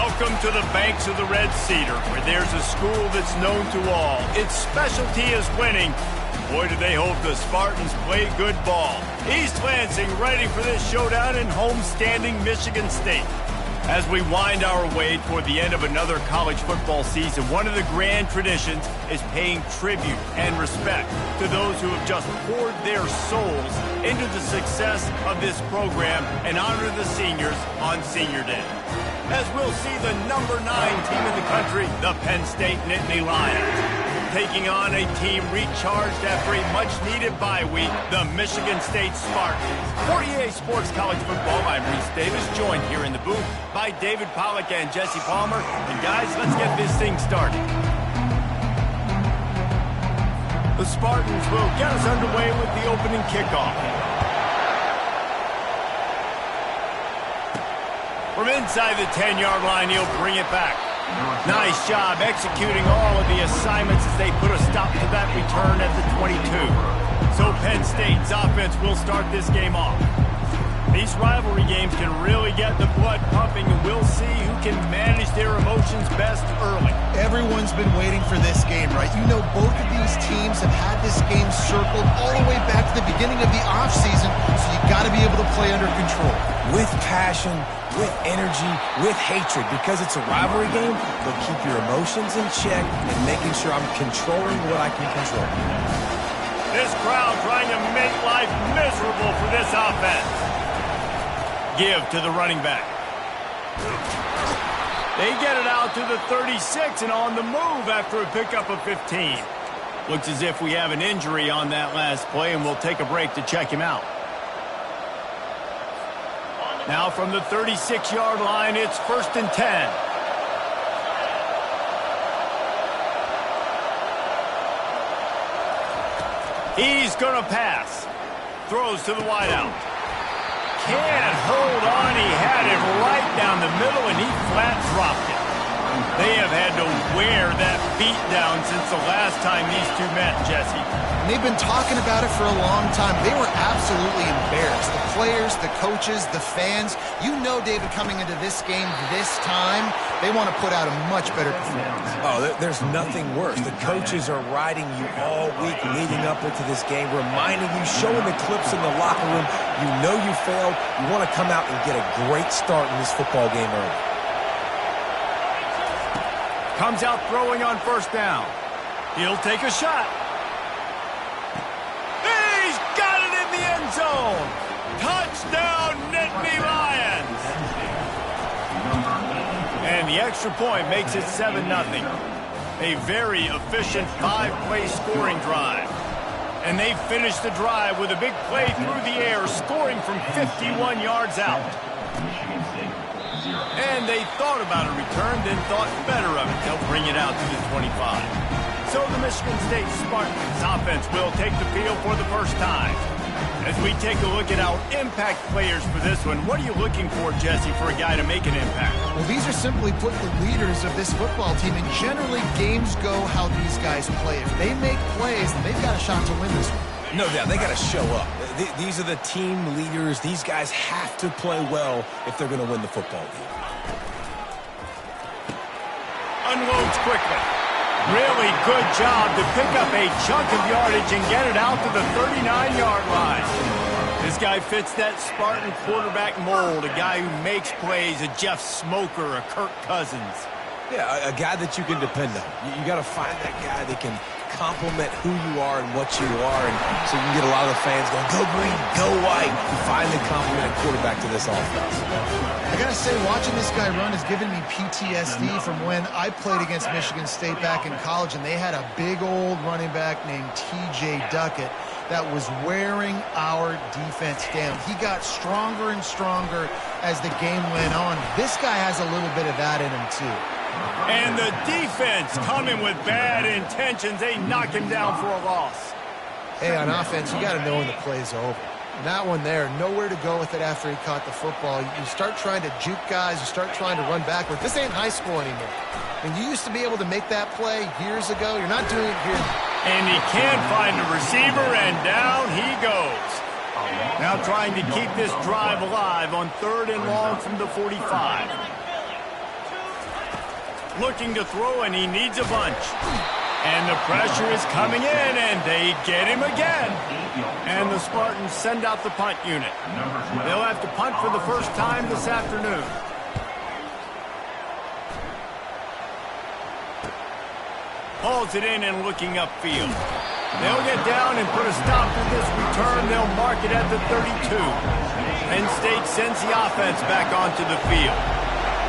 Welcome to the banks of the Red Cedar, where there's a school that's known to all. Its specialty is winning. Boy, do they hope the Spartans play good ball. East Lansing ready for this showdown in homestanding Michigan State. As we wind our way toward the end of another college football season, one of the grand traditions is paying tribute and respect to those who have just poured their souls into the success of this program and honor the seniors on Senior Day. As we'll see the number 9 team in the country, the Penn State Nittany Lions, taking on a team recharged after a much-needed bye week, the Michigan State Spartans. For EA Sports College Football, I'm Reese Davis, joined here in the booth by David Pollack and Jesse Palmer. And guys, let's get this thing started. The Spartans will get us underway with the opening kickoff. From inside the 10-yard line, he'll bring it back. Nice job executing all of the assignments as they put a stop to that return at the 22. So Penn State's offense will start this game off. These rivalry games can really get the blood pumping, and we'll see who can manage their emotions best early. Everyone's been waiting for this game, right? You know, both of these teams have had this game circled all the way back to the beginning of the offseason, so you got to be able to play under control. With passion, with energy, with hatred. Because it's a rivalry game, they'll keep your emotions in check and making sure I'm controlling what I can control. This crowd trying to make life miserable for this offense. Give to the running back. They get it out to the 36 and on the move after a pickup of 15. Looks as if we have an injury on that last play, and we'll take a break to check him out. Now from the 36-yard line, it's 1st and 10. He's going to pass. Throws to the wideout. Can't hold on. He had it right down the middle, and he flat dropped it. They have had to wear that beat down since the last time these two met, Jesse. And they've been talking about it for a long time. They were absolutely embarrassed. The players, the coaches, the fans. You know, David, coming into this game this time, they want to put out a much better performance. Oh, there's nothing worse. The coaches are riding you all week leading up into this game, reminding you, showing the clips in the locker room. You know you failed. You want to come out and get a great start in this football game early. Comes out throwing on 1st down. He'll take a shot. He's got it in the end zone. Touchdown, Nittany Lions. And the extra point makes it 7-0. A very efficient 5-play scoring drive. And they finish the drive with a big play through the air, scoring from 51 yards out. And they thought about a return, then thought better of it. They'll bring it out to the 25. So the Michigan State Spartans offense will take the field for the first time. As we take a look at our impact players for this one, what are you looking for, Jesse, for a guy to make an impact? Well, these are simply put the leaders of this football team, and generally games go how these guys play. If they make plays, then they've got a shot to win this one. No doubt, they got to show up. These are the team leaders. These guys have to play well if they're going to win the football game. Unloads quickly. Really good job to pick up a chunk of yardage and get it out to the 39-yard line. This guy fits that Spartan quarterback mold, a guy who makes plays, a Jeff Smoker, a Kirk Cousins. Yeah, a guy that you can depend on. You got to find that guy that can complement who you are and what you are, and so you can get a lot of the fans going, go green, go white. You finally complement a quarterback to this offense. I gotta say, watching this guy run has given me PTSD from when I played against Michigan State back in college, and they had a big old running back named T.J. Duckett that was wearing our defense down. He got stronger and stronger as the game went on. This guy has a little bit of that in him, too. And the defense coming with bad intentions. They knock him down for a loss. Hey, on offense, you got to know when the play's over. And that one there, nowhere to go with it after he caught the football. You start trying to juke guys. You start trying to run backwards. This ain't high school anymore. And you used to be able to make that play years ago. You're not doing it here. And he can't find a receiver, and down he goes. Now trying to keep this drive alive on 3rd and long from the 45. looking to throw, and he needs a bunch. And the pressure is coming in, and they get him again. And the Spartans send out the punt unit. They'll have to punt for the first time this afternoon. Hauls it in and looking upfield. They'll get down and put a stop to this return. They'll mark it at the 32. Penn State sends the offense back onto the field.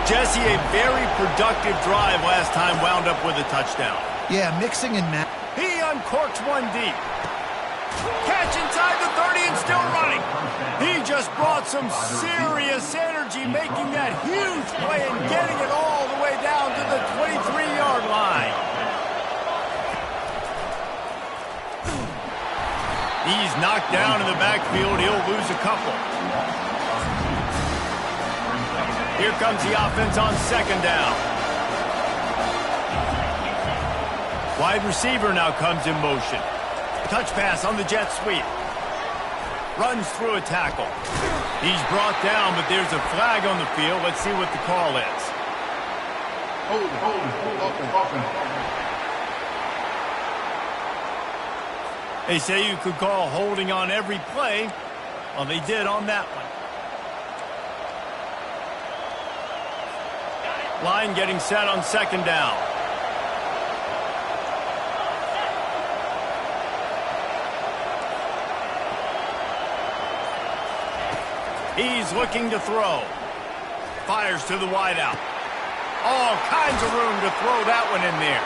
Jesse, a very productive drive last time wound up with a touchdown. Yeah, mixing and matching. He uncorks one deep. Catch inside the 30 and still running. He just brought some serious energy, making that huge play and getting it all the way down to the 23-yard line. He's knocked down in the backfield. He'll lose a couple. Here comes the offense on second down. Wide receiver now comes in motion. Touch pass on the jet sweep. Runs through a tackle. He's brought down, but there's a flag on the field. Let's see what the call is. They say you could call holding on every play. Well, they did on that one. Line getting set on second down. He's looking to throw. Fires to the wideout. All kinds of room to throw that one in there.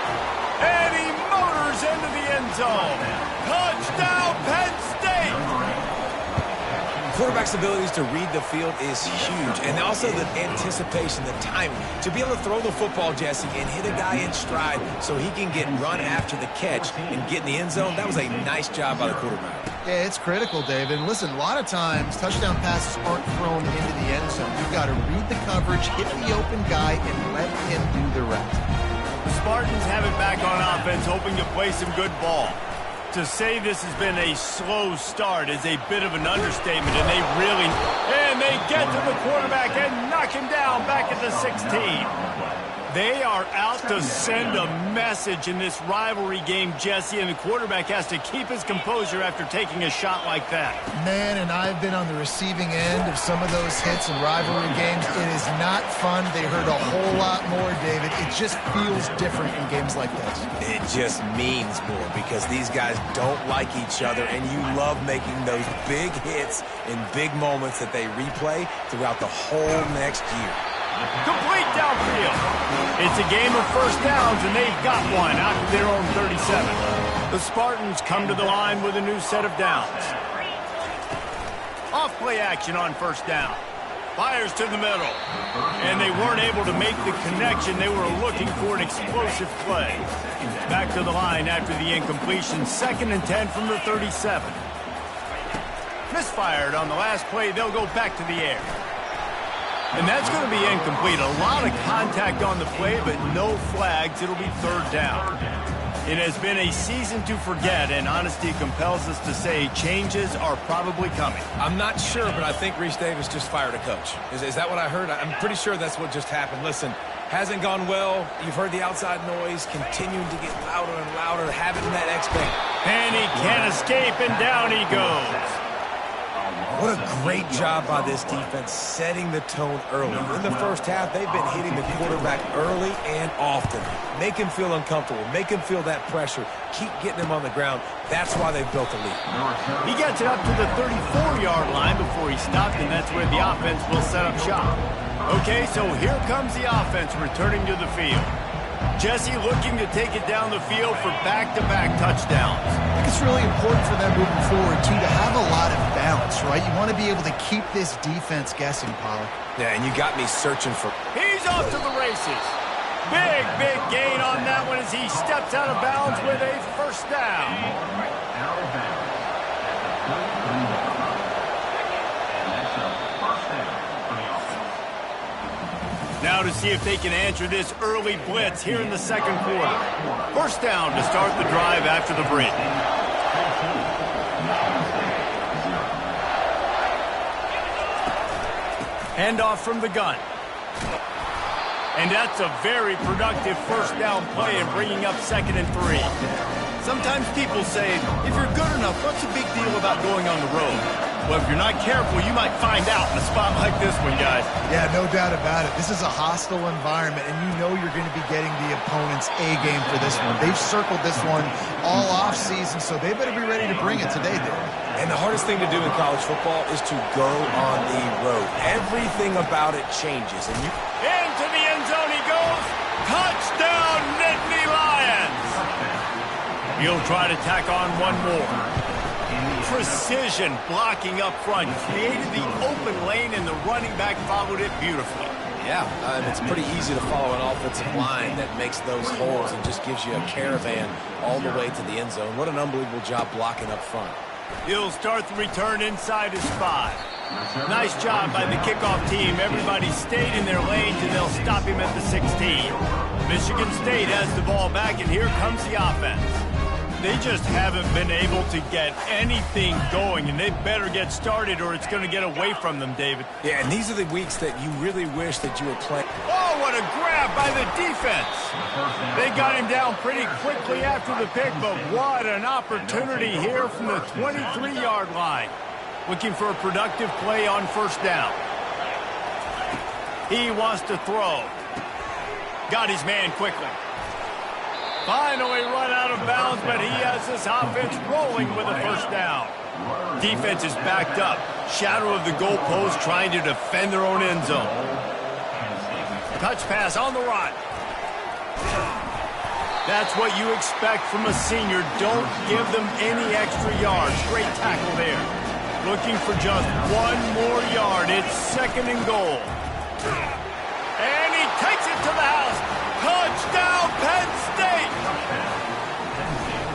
And he motors into the end zone. Touchdown, Penn State! Quarterback's abilities to read the field is huge, and also the anticipation, the timing. To be able to throw the football, Jesse, and hit a guy in stride so he can get run after the catch and get in the end zone, that was a nice job by the quarterback. Yeah, it's critical, David. And listen, a lot of times, touchdown passes aren't thrown into the end zone. You've got to read the coverage, hit the open guy, and let him do the rest. The Spartans have it back on offense, hoping to play some good ball. To say this has been a slow start is a bit of an understatement, and they get to the quarterback and knock him down back at the 16. They are out to send a message in this rivalry game, Jesse, and the quarterback has to keep his composure after taking a shot like that. Man, and I've been on the receiving end of some of those hits in rivalry games. It is not fun. They hurt a whole lot more, David. It just feels different in games like this. It just means more because these guys don't like each other, and you love making those big hits in big moments that they replay throughout the whole next year. Complete downfield. It's a game of first downs, and they've got one out to their own 37. The Spartans come to the line with a new set of downs. Off-play action on first down. Fires to the middle. And they weren't able to make the connection. They were looking for an explosive play. Back to the line after the incompletion. 2nd and 10 from the 37. Misfired on the last play. They'll go back to the air. And that's going to be incomplete. A lot of contact on the play, but no flags. It'll be 3rd down. It has been a season to forget, and honesty compels us to say changes are probably coming. I'm not sure, but I think Reese Davis just fired a coach. Is that what I heard? I'm pretty sure that's what just happened. Listen, hasn't gone well. You've heard the outside noise, continuing to get louder and louder, having that expect. And he can't escape, and down he goes. What a great job by this defense setting the tone early. In the first half, they've been hitting the quarterback early and often. Make him feel uncomfortable. Make him feel that pressure. Keep getting him on the ground. That's why they've built a lead. He gets it up to the 34-yard line before he stopped, and that's where the offense will set up shop. Okay, so here comes the offense returning to the field. Jesse looking to take it down the field for back-to-back touchdowns. I think it's really important for them moving forward, too, to have a lot of balance, right? You want to be able to keep this defense guessing, Pollock. Yeah, and you got me searching for... He's off to the races. Big gain on that one as he steps out of bounds with a first down. Now to see if they can answer this early blitz here in the 2nd quarter. First down to start the drive after the break. Handoff from the gun. And that's a very productive first down play and bringing up 2nd and 3. Sometimes people say, if you're good enough, what's the big deal about going on the road? Well, if you're not careful, you might find out in a spot like this one, guys. Yeah, no doubt about it. This is a hostile environment, and you know you're going to be getting the opponent's A-game for this one. They've circled this one all off-season, so they better be ready to bring it today, dude. And the hardest thing to do in college football is to go on the road. Everything about it changes. And into the end zone he goes. Touchdown, Nittany Lions. He'll try to tack on one more. Precision blocking up front. Created the open lane, and the running back followed it beautifully. Yeah, it's pretty easy to follow an offensive line that makes those holes and just gives you a caravan all the way to the end zone. What an unbelievable job blocking up front. He'll start the return inside his 5. Nice job by the kickoff team. Everybody stayed in their lanes, and they'll stop him at the 16. Michigan State has the ball back, and here comes the offense. They just haven't been able to get anything going, and they better get started or it's going to get away from them, David. Yeah, and these are the weeks that you really wish that you were playing. Oh, what a grab by the defense. They got him down pretty quickly after the pick, but what an opportunity here from the 23-yard line. Looking for a productive play on first down. He wants to throw. Got his man quickly. Finally run out of bounds, but he has this offense rolling with a first down. Defense is backed up. Shadow of the goalpost trying to defend their own end zone. Touch pass on the run. That's what you expect from a senior. Don't give them any extra yards. Great tackle there. Looking for just one more yard. It's 2nd and goal. And he takes it to the house. Touchdown, Penn State!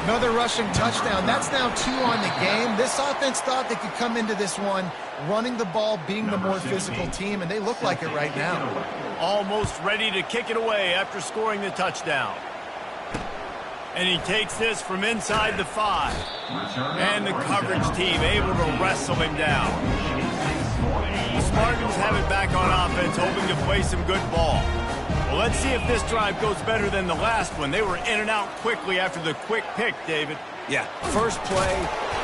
Another rushing touchdown. That's now 2 on the game. This offense thought they could come into this one running the ball, being the more physical team, and they look like it right now. Almost ready to kick it away after scoring the touchdown. And he takes this from inside the 5. And the coverage team able to wrestle him down. The Spartans have it back on offense, hoping to play some good ball. Well, let's see if this drive goes better than the last one. They were in and out quickly after the quick pick, David. Yeah, first play,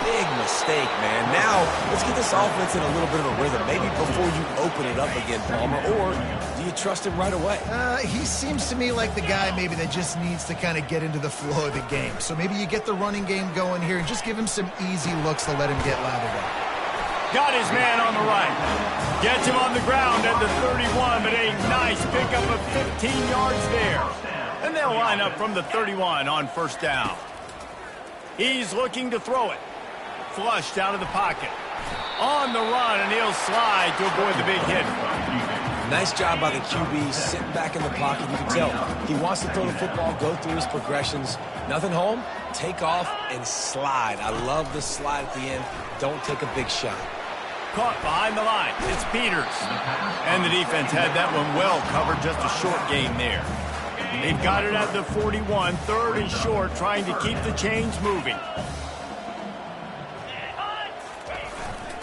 big mistake, man. Now, let's get this offense in a little bit of a rhythm. Maybe before you open it up again, Palmer, or do you trust him right away? He seems to me like the guy maybe that just needs to kind of get into the flow of the game. So maybe you get the running game going here and just give him some easy looks to let him get lathered up. Got his man on the right. Gets him on the ground at the 31, but a nice pickup of 15 yards there. And they'll line up from the 31 on first down. He's looking to throw it. Flushed out of the pocket. On the run, and he'll slide to avoid the big hit. Nice job by the QB, sitting back in the pocket. You can tell he wants to throw the football, go through his progressions. Nothing home, take off, and slide. I love the slide at the end. Don't take a big shot. Caught behind the line. It's Peters. And the defense had that one well covered. Just a short gain there. They've got it at the 41. 3rd and short, trying to keep the chains moving.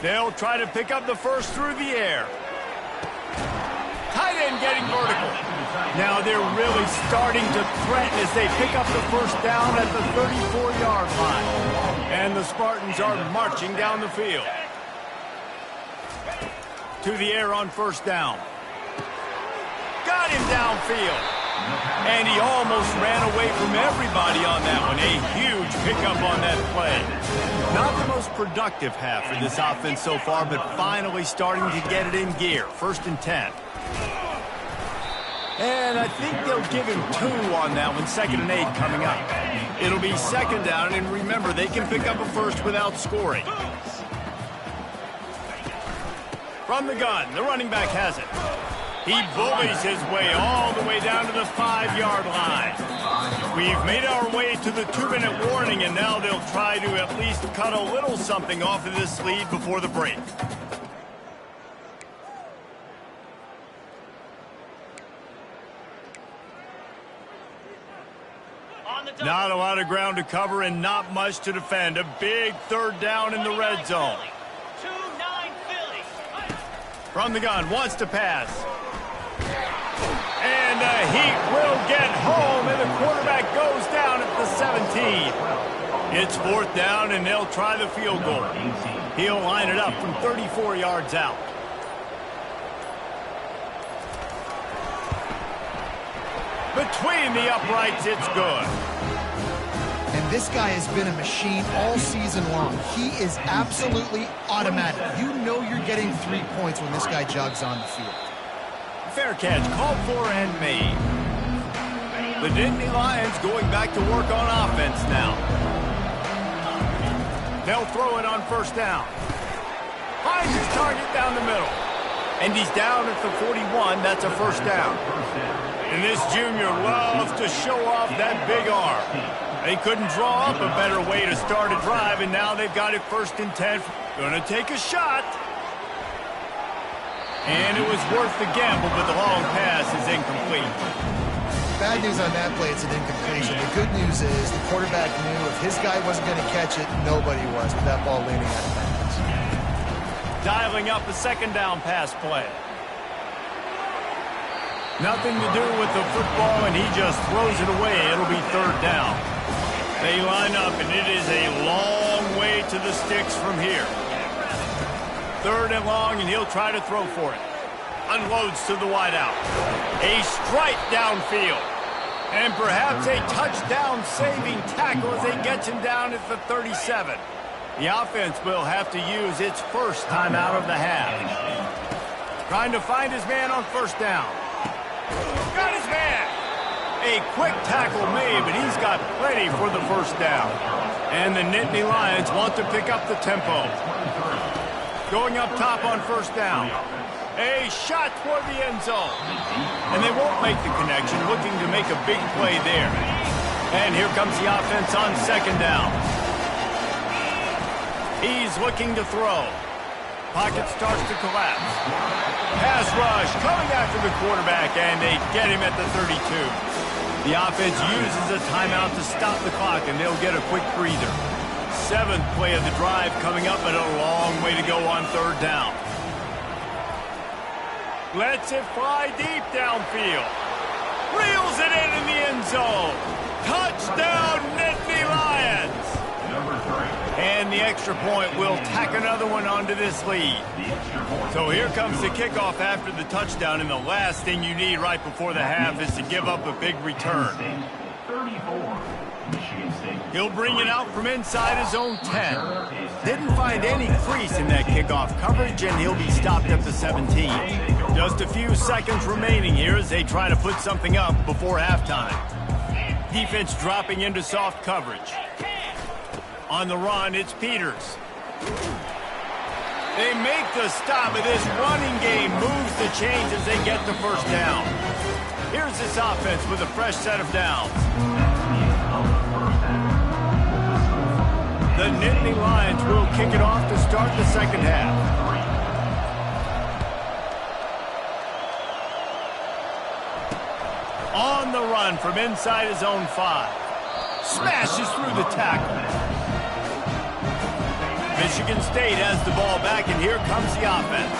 They'll try to pick up the first through the air. Tight end getting vertical. Now they're really starting to threaten as they pick up the first down at the 34-yard line. And the Spartans are marching down the field. To the air on first down. Got him downfield. And he almost ran away from everybody on that one. A huge pickup on that play. Not the most productive half for this offense so far, but finally starting to get it in gear. 1st and 10. And I think they'll give him 2 on that one. 2nd and 8 coming up. It'll be 2nd down, and remember, they can pick up a first without scoring. From the gun, the running back has it. He bullies his way all the way down to the 5-yard line. We've made our way to the 2-minute warning, and now they'll try to at least cut a little something off of this lead before the break. Not a lot of ground to cover and not much to defend. A big 3rd down in the red zone. From the gun, wants to pass. And And the Heat will get home, and the quarterback goes down at the 17. It's 4th down, and they'll try the field goal. He'll line it up from 34 yards out. Between the uprights, it's good. And this guy has been a machine all season long. He is absolutely automatic. You know you're getting 3 points when this guy jogs on the field. Fair catch, called for and made. The Nittany Lions going back to work on offense now. They'll throw it on 1st down. Finds his target down the middle. And he's down at the 41. That's a 1st down. And this junior loves to show off that big arm. They couldn't draw up a better way to start a drive, and now they've got it 1st and 10. Gonna take a shot. And it was worth the gamble, but the long pass is incomplete. Bad news on that play, it's an incompletion. The good news is the quarterback knew if his guy wasn't going to catch it, nobody was with that ball leaning out of bounds. Dialing up a 2nd down pass play. Nothing to do with the football, and he just throws it away. It'll be 3rd down. They line up, and it is a long way to the sticks from here. 3rd and long, and he'll try to throw for it. Unloads to the wideout. A strike downfield. And perhaps a touchdown-saving tackle as they get him down at the 37. The offense will have to use its 1st timeout of the half. Trying to find his man on 1st down. Got his man. A quick tackle made, but he's got plenty for the 1st down. And the Nittany Lions want to pick up the tempo. Going up top on 1st down. A shot toward the end zone. And they won't make the connection, looking to make a big play there. And here comes the offense on 2nd down. He's looking to throw. Pocket starts to collapse. Pass rush coming after the quarterback, and they get him at the 32. The offense uses a timeout to stop the clock, and they'll get a quick breather. 7th play of the drive coming up, and a long way to go on 3rd down. Lets it fly deep downfield. Reels it in the end zone. Touchdown, Nittany Lions! And the extra point will tack another one onto this lead. So here comes the kickoff after the touchdown, and the last thing you need right before the half is to give up a big return. He'll bring it out from inside his own 10. Didn't find any crease in that kickoff coverage, and he'll be stopped at the 17. Just a few seconds remaining here as they try to put something up before halftime. Defense dropping into soft coverage. On the run, it's Peters. They make the stop, but this running game moves the chains as they get the 1st down. Here's this offense with a fresh set of downs. The Nittany Lions will kick it off to start the 2nd half. On the run from inside his own 5. Smashes through the tackle. Michigan State has the ball back, and here comes the offense.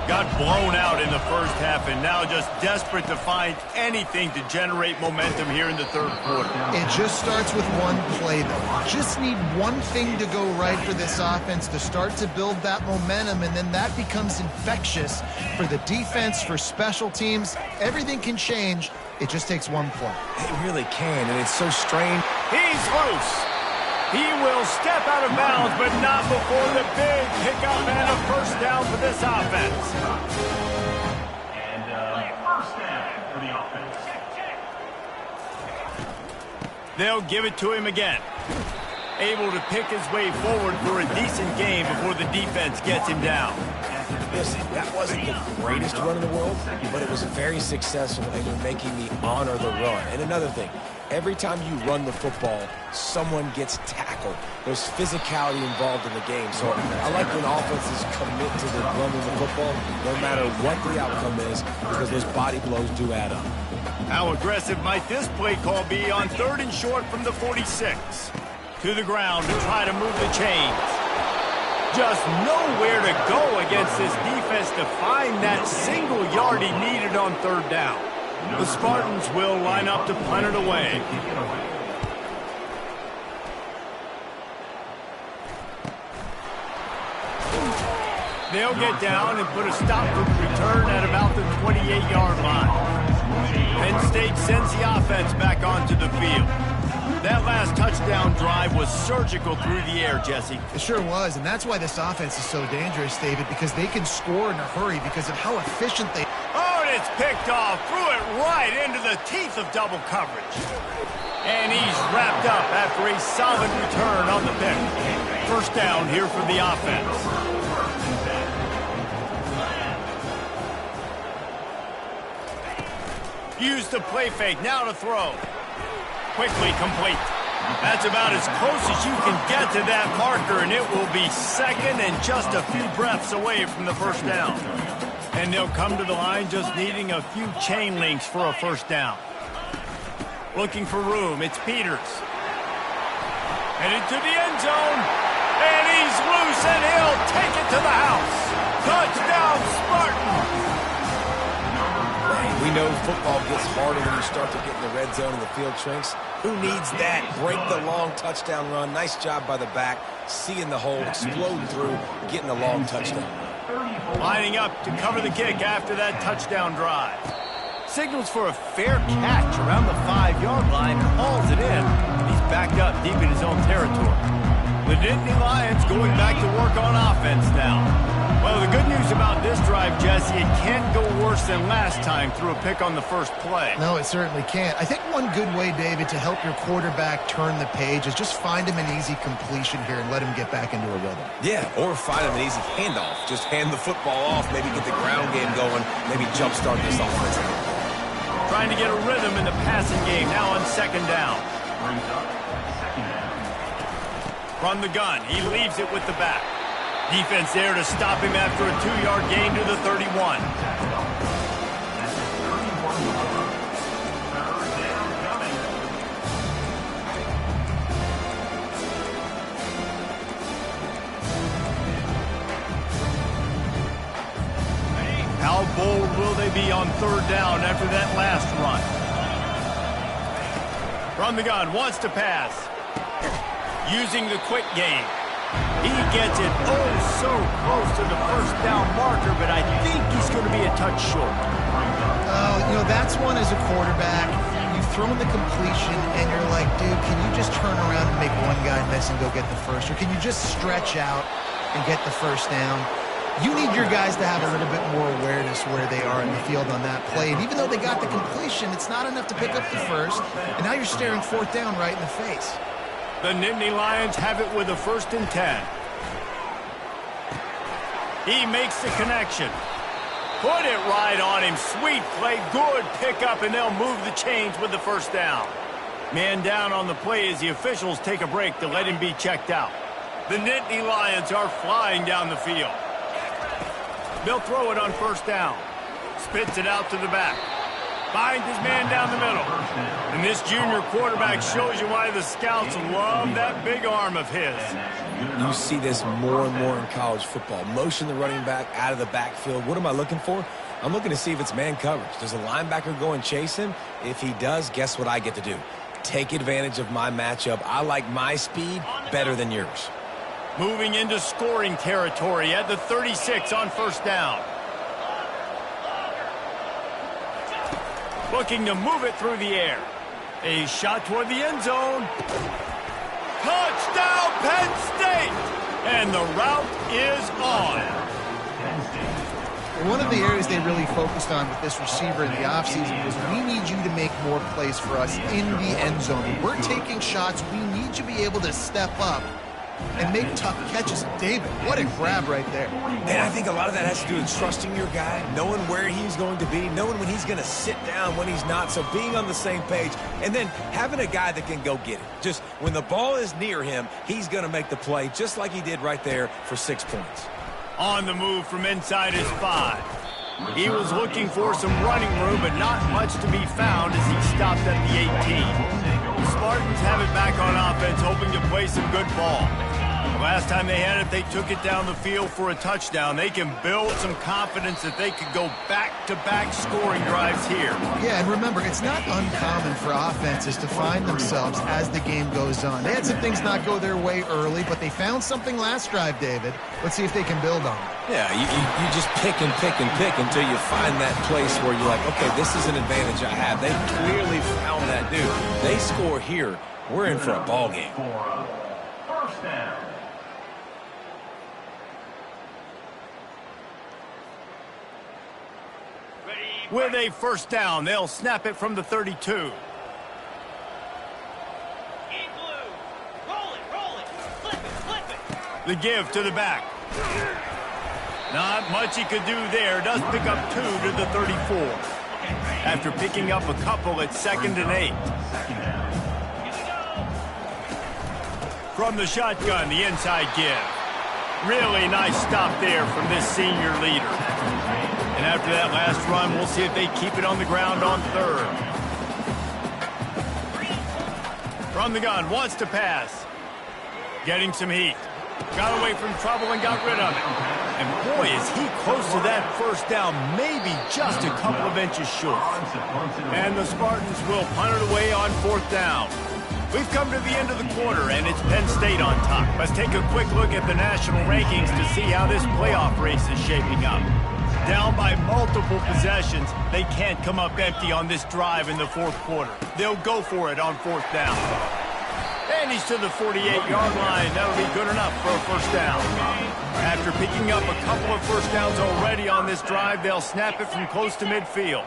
Got blown out in the 1st half, and now just desperate to find anything to generate momentum here in the 3rd quarter. It just starts with one play, though. Just need one thing to go right for this offense to start to build that momentum, and then that becomes infectious for the defense, for special teams. Everything can change. It just takes one play. It really can, and it's so strange. He's loose. He will step out of bounds, but not before the big pickup and a 1st down for this offense. And 1st down for the offense. They'll give it to him again. Able to pick his way forward for a decent game before the defense gets him down. Listen, that wasn't the greatest run in the world, but it was very successful, and you're making me honor the run. And another thing, every time you run the football, someone gets tackled. There's physicality involved in the game. So I like when offenses commit to the running the football, no matter what the outcome is, because those body blows do add up. How aggressive might this play call be on 3rd and short from the 46? To the ground to try to move the chains. Just nowhere to go against this defense to find that single yard he needed on 3rd down. The Spartans will line up to punt it away. They'll get down and put a stop to the return at about the 28-yard line. Penn State sends the offense back onto the field. That last touchdown drive was surgical through the air, Jesse. It sure was, and that's why this offense is so dangerous, David, because they can score in a hurry because of how efficient they... Oh, and it's picked off. Threw it right into the teeth of double coverage. And he's wrapped up after a solid return on the pick. First down here for the offense. Use the play fake, now to throw. Quickly complete. That's about as close as you can get to that marker, and it will be second and just a few breaths away from the first down. And they'll come to the line just needing a few chain links for a first down. Looking for room, it's Peters. Headed to the end zone, and he's loose, and he'll take it to the house. Touchdown, Spartans! We know football gets harder when you start to get in the red zone and the field shrinks. Who needs that? Break the long touchdown run. Nice job by the back. Seeing the hole, exploding through, getting a long touchdown. Lining up to cover the kick after that touchdown drive. Signals for a fair catch around the 5-yard line. Hauls it in. He's backed up deep in his own territory. The Nittany Lions going back to work on offense now. Well, the good news about this drive, Jesse, it can't go worse than last time through a pick on the first play. No, it certainly can't. I think one good way, David, to help your quarterback turn the page is just find him an easy completion here and let him get back into a rhythm. Yeah, or find him an easy handoff. Just hand the football off, maybe get the ground game going, maybe jumpstart this offense. Trying to get a rhythm in the passing game now on second down. From the gun, he leaves it with the back. Defense there to stop him after a 2-yard gain to the 31. How bold will they be on third down after that last run? From the gun, wants to pass. Using the quick game. He gets it so close to the first down marker, but I think he's going to be a touch short. That's one as a quarterback. You've thrown the completion, and you're like, dude, can you just turn around and make one guy miss and go get the first? Or can you just stretch out and get the first down? You need your guys to have a little bit more awareness where they are in the field on that play. And even though they got the completion, it's not enough to pick up the first. And now you're staring fourth down right in the face. The Nittany Lions have it with a 1st and 10. He makes the connection. Put it right on him. Sweet play. Good pickup, and they'll move the chains with the first down. Man down on the play as the officials take a break to let him be checked out. The Nittany Lions are flying down the field. They'll throw it on first down. Spits it out to the back. Finds his man down the middle. And this junior quarterback shows you why the scouts love that big arm of his. You see this more and more in college football. Motion the running back out of the backfield. What am I looking for? I'm looking to see if it's man coverage. Does a linebacker go and chase him? If he does, guess what I get to do? Take advantage of my matchup. I like my speed better than yours. Moving into scoring territory at the 36 on first down. Looking to move it through the air. A shot toward the end zone. Touchdown, Penn State! And the route is on. One of the areas they really focused on with this receiver in the offseason was we need you to make more plays for us in the end zone. When we're taking shots, we need you to be able to step up and make tough catches. David, what a grab right there. And I think a lot of that has to do with trusting your guy, knowing where he's going to be, knowing when he's going to sit down, when he's not, so being on the same page, and then having a guy that can go get it. Just when the ball is near him, he's going to make the play, just like he did right there for 6 points. On the move from inside his 5. He was looking for some running room, but not much to be found as he stopped at the 18. The Spartans have it back on offense, hoping to play some good ball. Last time they had it, they took it down the field for a touchdown. They can build some confidence that they could go back-to-back scoring drives here. Yeah, and remember, it's not uncommon for offenses to find themselves as the game goes on. They had some things not go their way early, but they found something last drive, David. Let's see if they can build on it. Yeah, you just pick and pick and pick until you find that place where you're like, okay, this is an advantage I have. They clearly found that dude. They score here, we're in for a ball game. For a first down. With a first down, they'll snap it from the 32. The give to the back. Not much he could do there. Does pick up 2 to the 34. After picking up a couple at 2nd and 8. From the shotgun, the inside give. Really nice stop there from this senior leader. And after that last run, we'll see if they keep it on the ground on 3rd. From the gun, wants to pass. Getting some heat. Got away from trouble and got rid of it. And boy, is he close to that first down, maybe just a couple of inches short. And the Spartans will punt it away on 4th down. We've come to the end of the quarter, and it's Penn State on top. Let's take a quick look at the national rankings to see how this playoff race is shaping up. Down by multiple possessions, they can't come up empty on this drive in the 4th quarter. They'll go for it on 4th down. And he's to the 48-yard line. That'll be good enough for a first down. After picking up a couple of first downs already on this drive, they'll snap it from close to midfield.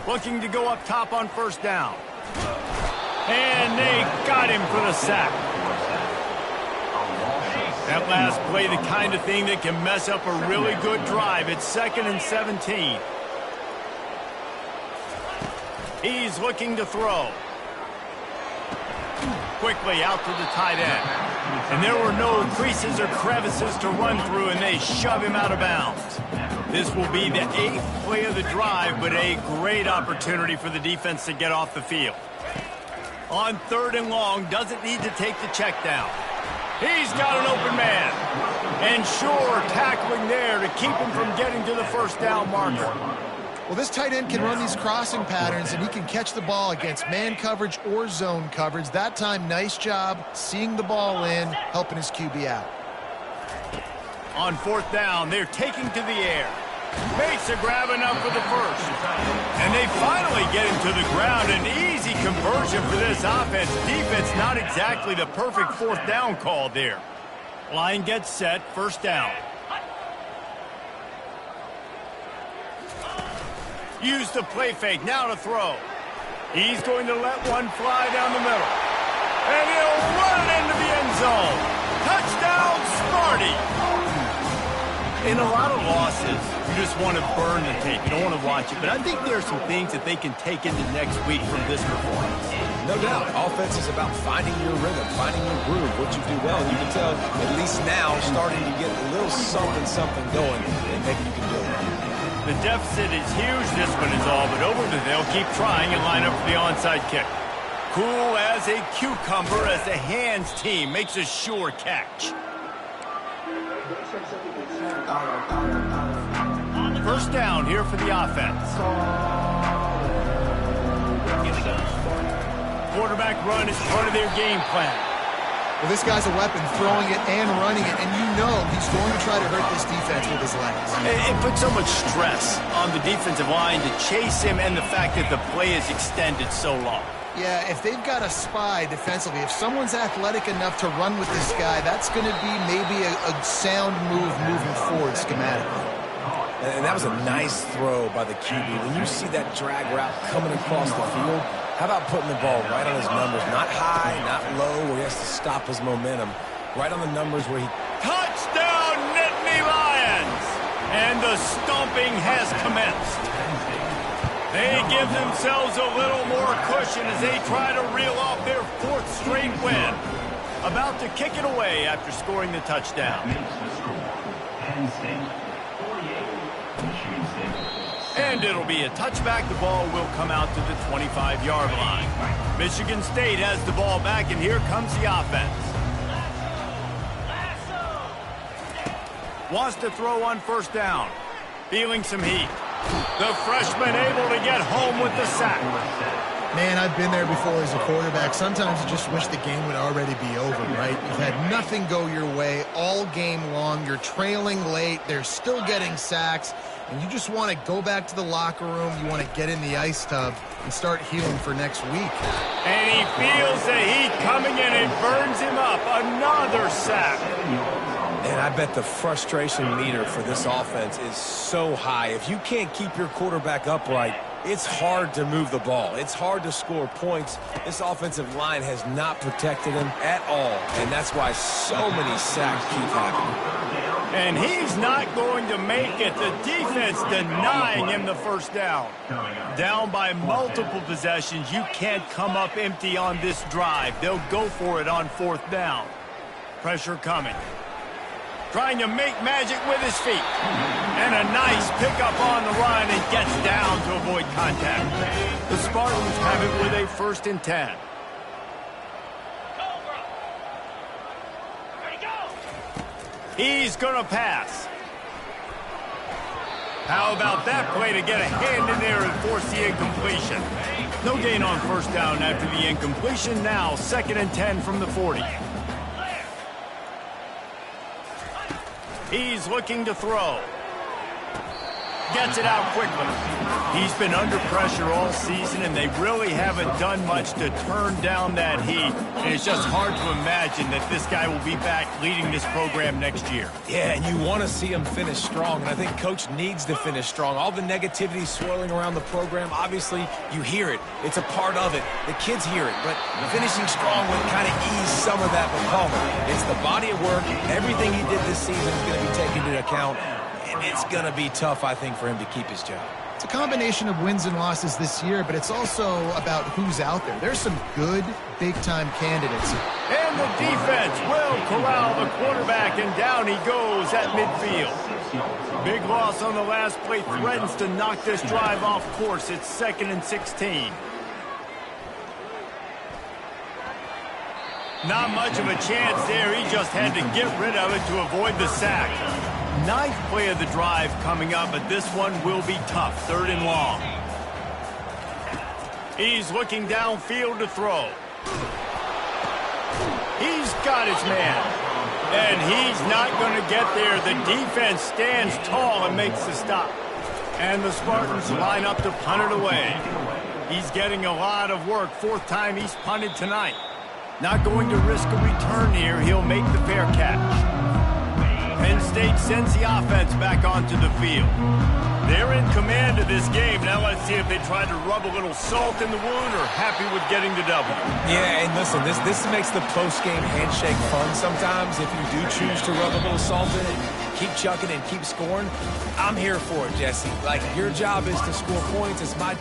Looking to go up top on first down. And they got him for the sack. That last play, the kind of thing that can mess up a really good drive. It's 2nd and 17. He's looking to throw. Quickly out to the tight end. And there were no creases or crevices to run through, and they shove him out of bounds. This will be the 8th play of the drive, but a great opportunity for the defense to get off the field. On 3rd and long, doesn't need to take the check down. He's got an open man. And sure, tackling there to keep him from getting to the first down marker. Well, this tight end can run these crossing patterns, and he can catch the ball against man coverage or zone coverage. That time, nice job seeing the ball in, helping his QB out. On 4th down, they're taking to the air. Makes a grab enough for the first. And they finally get him to the ground. An easy conversion for this offense. Defense, not exactly the perfect 4th down call there. Line gets set, first down. Use the play fake, now to throw. He's going to let one fly down the middle. And he'll run it into the end zone. Touchdown, Sparty! In a lot of losses, you just want to burn the tape. You don't want to watch it. But I think there are some things that they can take into next week from this performance. No doubt. Offense is about finding your rhythm, finding your groove, what you do well. And you can tell, at least now, starting to get a little something going, and maybe you can build it. The deficit is huge, this one is all, but over the they'll keep trying and line up for the onside kick. Cool as a cucumber as the hands team makes a sure catch. First down here for the offense. Quarterback run is part of their game plan. Well, this guy's a weapon, throwing it and running it, and you know he's going to try to hurt this defense with his legs. It puts so much stress on the defensive line to chase him and the fact that the play is extended so long. Yeah, if they've got a spy defensively, if someone's athletic enough to run with this guy, that's going to be maybe a sound move moving forward schematically. And that was a nice throw by the QB. When you see that drag route coming across the field, how about putting the ball right on his numbers? Not high, not low, where he has to stop his momentum. Right on the numbers where he... Touchdown, Nittany Lions! And the stomping has commenced. They give themselves a little more cushion as they try to reel off their 4th straight win. About to kick it away after scoring the touchdown. And And it'll be a touchback. The ball will come out to the 25-yard line. Michigan State has the ball back, and here comes the offense. Wants to throw on first down. Feeling some heat. The freshman able to get home with the sack. Man, I've been there before as a quarterback. Sometimes you just wish the game would already be over, right? You've had nothing go your way all game long. You're trailing late. They're still getting sacks. And you just want to go back to the locker room. You want to get in the ice tub and start healing for next week. And he feels the heat coming in and burns him up. Another sack. And I bet the frustration meter for this offense is so high. If you can't keep your quarterback upright, it's hard to move the ball. It's hard to score points. This offensive line has not protected him at all, and that's why so many sacks keep happening. And he's not going to make it. The defense denying him the first down. Down by multiple possessions. You can't come up empty on this drive. They'll go for it on fourth down. Pressure coming. Trying to make magic with his feet. And a nice pickup on the run and gets down to avoid contact. The Spartans have it with a 1st and 10. He's going to pass. How about that play to get a hand in there and force the incompletion? No gain on first down after the incompletion. Now 2nd and 10 from the 40. He's looking to throw. Gets it out quickly. He's been under pressure all season, and they really haven't done much to turn down that heat. And it's just hard to imagine that this guy will be back leading this program next year. Yeah, and you want to see him finish strong, and I think Coach needs to finish strong. All the negativity swirling around the program, obviously, you hear it. It's a part of it. The kids hear it, but finishing strong would kind of ease some of that with Palmer. It's the body of work. Everything he did this season is going to be taken into account. And it's going to be tough, I think, for him to keep his job. It's a combination of wins and losses this year, but it's also about who's out there. There's some good, big-time candidates. And the defense will corral the quarterback, and down he goes at midfield. Big loss on the last play threatens to knock this drive off course. It's 2nd and 16. Not much of a chance there. He just had to get rid of it to avoid the sack. 9th play of the drive coming up, but this one will be tough. 3rd and long. He's looking downfield to throw. He's got his man. And he's not going to get there. The defense stands tall and makes the stop. And the Spartans line up to punt it away. He's getting a lot of work. 4th time he's punted tonight. Not going to risk a return here. He'll make the fair catch. Penn State sends the offense back onto the field. They're in command of this game. Now let's see if they try to rub a little salt in the wound or happy with getting the W. Yeah, and listen, this makes the post-game handshake fun sometimes if you do choose to rub a little salt in it. Keep chucking and keep scoring. I'm here for it, Jesse. Like, your job is to score points. It's my